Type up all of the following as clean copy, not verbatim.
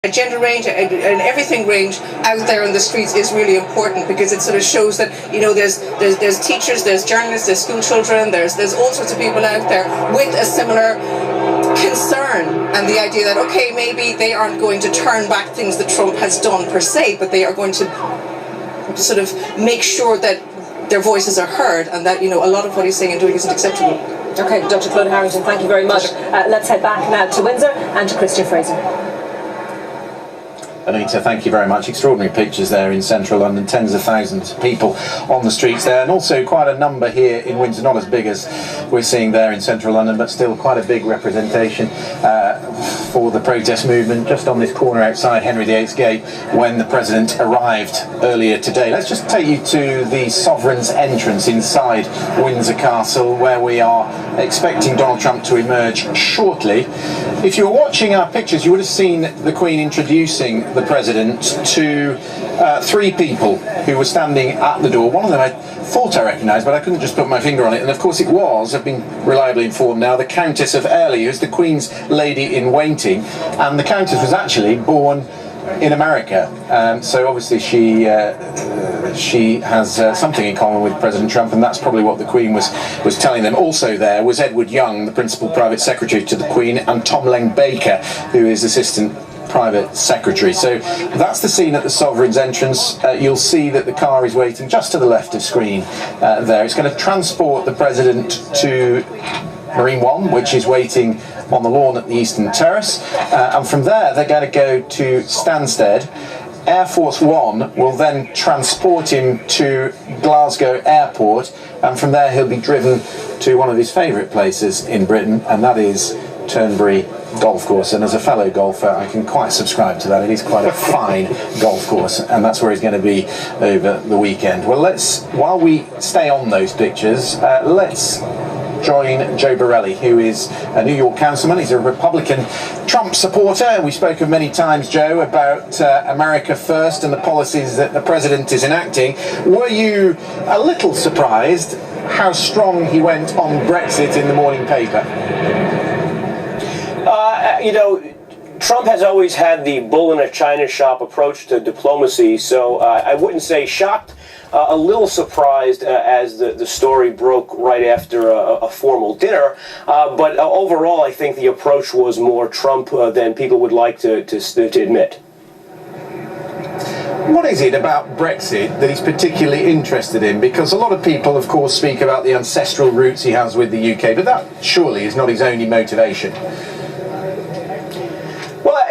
A gender range and everything range out there in the streets is really important, because it sort of shows that, you know, there's teachers, there's journalists, there's school children, there's all sorts of people out there with a similar concern, and the idea that, okay, maybe they aren't going to turn back things that Trump has done per se, but they are going to sort of make sure that their voices are heard, and that, you know, a lot of what he's saying and doing isn't acceptable. Okay, Dr. Claude Harrington, thank you very much. Let's head back now to Windsor and to Christian Fraser. Anita, thank you very much. Extraordinary pictures there in central London. Tens of thousands of people on the streets there, and also quite a number here in Windsor. Not as big as we're seeing there in central London, but still quite a big representation for the protest movement just on this corner outside Henry VIII's Gate when the President arrived earlier today. Let's just take you to the Sovereign's entrance inside Windsor Castle, where we are expecting Donald Trump to emerge shortly. If you were watching our pictures, you would have seen the Queen introducing the President to three people who were standing at the door. One of them I thought I recognised, but I couldn't just put my finger on it, and of course it was, I've been reliably informed now, the Countess of Airlie, who's the Queen's lady in waiting, and the Countess was actually born in America, so obviously she has something in common with President Trump, and that's probably what the Queen was telling them. Also there was Edward Young, the Principal Private Secretary to the Queen, and Tom Lang-Baker, who is Assistant Private Secretary. So that's the scene at the Sovereign's entrance. You'll see that the car is waiting just to the left of screen there. It's going to transport the President to Marine One, which is waiting on the lawn at the Eastern Terrace, and from there they're going to go to Stansted. Air Force One will then transport him to Glasgow Airport, and from there he'll be driven to one of his favourite places in Britain, and that is Turnberry Golf Course. And as a fellow golfer, I can quite subscribe to that. It is quite a fine golf course, and that's where he's going to be over the weekend. Well, while we stay on those pictures, let's join Joe Borelli, who is a New York councilman. He's a Republican Trump supporter. We've spoken many times, Joe, about America First and the policies that the president is enacting. Were you a little surprised how strong he went on Brexit in the morning paper? You know, Trump has always had the bull in a china shop approach to diplomacy, so I wouldn't say shocked, a little surprised as the story broke right after a formal dinner, but overall I think the approach was more Trump than people would like to admit. What is it about Brexit that he's particularly interested in? Because a lot of people, of course, speak about the ancestral roots he has with the UK, but that surely is not his only motivation.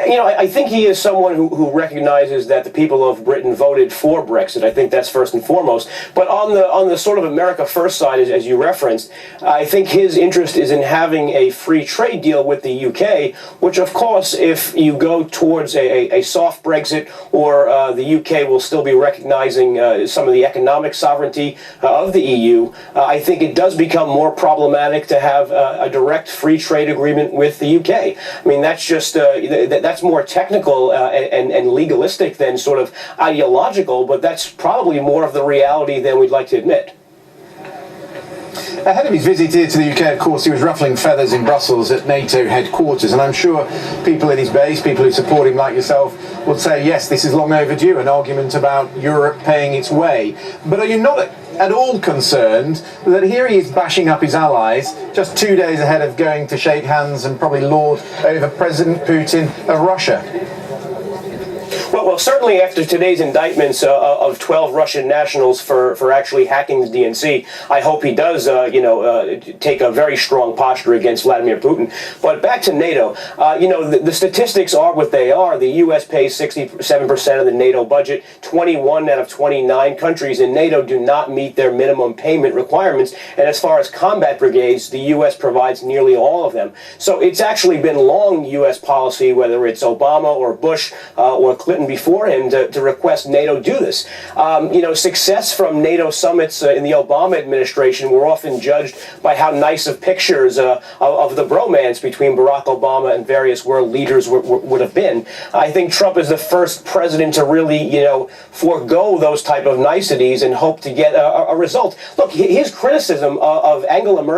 You know, I think he is someone who recognizes that the people of Britain voted for Brexit. I think that's first and foremost. But on the sort of America First side, as you referenced, I think his interest is in having a free trade deal with the UK, which, of course, if you go towards a soft Brexit, or the UK will still be recognizing some of the economic sovereignty of the EU, I think it does become more problematic to have a direct free trade agreement with the UK. I mean, that's just that's more technical and legalistic than sort of ideological, but that's probably more of the reality than we'd like to admit. Ahead of his visit here to the UK, of course, he was ruffling feathers in Brussels at NATO headquarters, and I'm sure people in his base, people who support him like yourself, would say, yes, this is long overdue, an argument about Europe paying its way. But are you not at all concerned that here he is bashing up his allies just 2 days ahead of going to shake hands and probably lord over President Putin of Russia? Well, certainly after today's indictments of 12 Russian nationals for actually hacking the DNC, I hope he does, take a very strong posture against Vladimir Putin. But back to NATO, the statistics are what they are. The U.S. pays 67% of the NATO budget. 21 out of 29 countries in NATO do not meet their minimum payment requirements. And as far as combat brigades, the U.S. provides nearly all of them. So it's actually been long U.S. policy, whether it's Obama or Bush or Clinton before him, to request NATO do this. Success from NATO summits in the Obama administration were often judged by how nice of pictures of the bromance between Barack Obama and various world leaders would have been. I think Trump is the first president to really, forego those type of niceties and hope to get a result. Look, his criticism of Angela Merkel